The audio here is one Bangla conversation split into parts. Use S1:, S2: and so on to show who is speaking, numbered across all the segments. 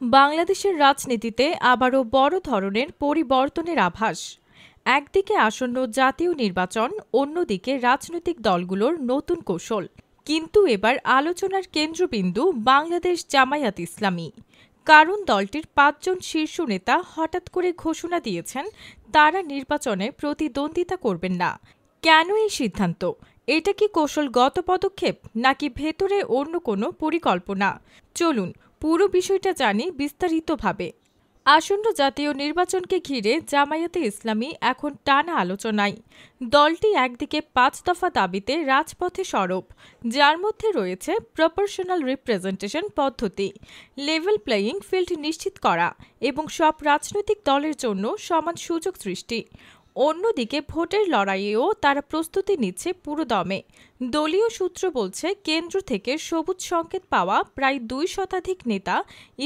S1: বাংলাদেশের রাজনীতিতে আবারও বড় ধরনের পরিবর্তনের আভাস। একদিকে আসন্ন জাতীয় নির্বাচন, অন্যদিকে রাজনৈতিক দলগুলোর নতুন কৌশল। কিন্তু এবার আলোচনার কেন্দ্রবিন্দু বাংলাদেশ জামায়াত ইসলামী। কারণ দলটির ৫ জন শীর্ষ নেতা হঠাৎ করে ঘোষণা দিয়েছেন তারা নির্বাচনে প্রতিদ্বন্দ্বিতা করবেন না। কেন এই সিদ্ধান্ত? এটা কি কৌশলগত পদক্ষেপ, নাকি ভেতরে অন্য কোনো পরিকল্পনা? চলুন পুরো বিষয়টা জানি বিস্তারিতভাবে। আসন্ন জাতীয় নির্বাচনকে ঘিরে জামায়াতে ইসলামী এখন টানা আলোচনায়। দলটি একদিকে ৫ দফা দাবিতে রাজপথে সরব, যার মধ্যে রয়েছে প্রপোর্শনাল রিপ্রেজেন্টেশন পদ্ধতি, লেভেল প্লেয়িং ফিল্ড নিশ্চিত করা এবং সব রাজনৈতিক দলের জন্য সমান সুযোগ সৃষ্টি। অন্যদিকে ভোটের লড়াইয়েও তারা প্রস্তুতি নিচ্ছে পুরোদমে। দলীয় সূত্র বলছে, কেন্দ্র থেকে সবুজ সংকেত পাওয়া প্রায় ২ শতাধিক নেতা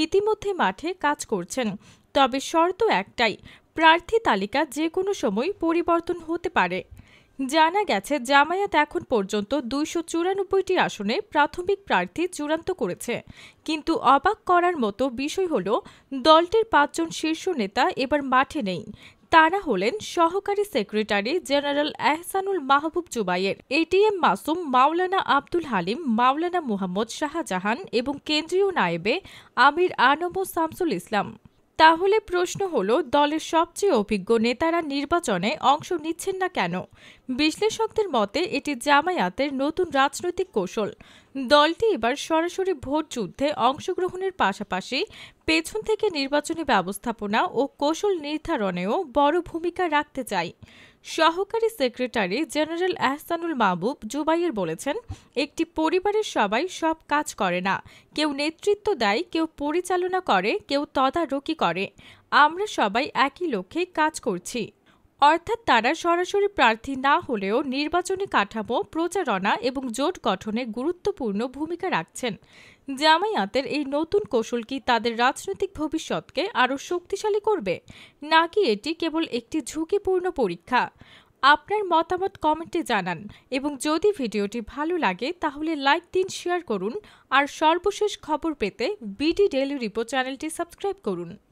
S1: ইতিমধ্যে মাঠে কাজ করছেন। তবে শর্ত একটাই, প্রার্থী তালিকা যে কোনো সময় পরিবর্তন হতে পারে। জানা গেছে, জামায়াত এখন পর্যন্ত ২৯৪টি আসনে প্রাথমিক প্রার্থী চূড়ান্ত করেছে। কিন্তু অবাক করার মতো বিষয় হল, দলটির ৫ জন শীর্ষ নেতা এবার মাঠে নেই। তারা হলেন সহকারী সেক্রেটারি জেনারেল এহসানুল মাহবুব জুবায়ের, এটিএম মাসুম, মাওলানা আব্দুল হালিম, মাওলানা মুহাম্মদ শাহজাহান এবং কেন্দ্রীয় নায়েবে আমির আনম ও শামসুল ইসলাম। তাহলে প্রশ্ন হলো, দলের সবচেয়ে অভিজ্ঞ নেতারা নির্বাচনে অংশ নিচ্ছেন না কেন? বিশ্লেষকদের মতে এটি জামায়াতের নতুন রাজনৈতিক কৌশল। দলটি এবার সরাসরি ভোট যুদ্ধে অংশগ্রহণের পাশাপাশি পেছন থেকে নির্বাচনী ব্যবস্থাপনা ও কৌশল নির্ধারণেও বড় ভূমিকা রাখতে চায়। সহকারী সেক্রেটারি জেনারেল এহসানুল মাহবুব জুবাইর বলেছেন, একটি পরিবারের সবাই সব কাজ করে না। কেউ নেতৃত্ব দেয়, কেউ পরিচালনা করে, কেউ তদারকি করে। আমরা সবাই একই লক্ষ্যে কাজ করছি। অর্থাৎ তারা সরাসরি প্রার্থী না হলেও নির্বাচনী কাঠামো, প্রচারণা এবং জোট গঠনে গুরুত্বপূর্ণ ভূমিকা রাখছেন। জামায়াতের এই নতুন কৌশল কি তাদের রাজনৈতিক ভবিষ্যৎকে আরও শক্তিশালী করবে, নাকি এটি কেবল একটি ঝুঁকিপূর্ণ পরীক্ষা? আপনার মতামত কমেন্টে জানান এবং যদি ভিডিওটি ভালো লাগে তাহলে লাইক দিন, শেয়ার করুন আর সর্বশেষ খবর পেতে বিডি ডেইলি রিপোর্ট চ্যানেলটি সাবস্ক্রাইব করুন।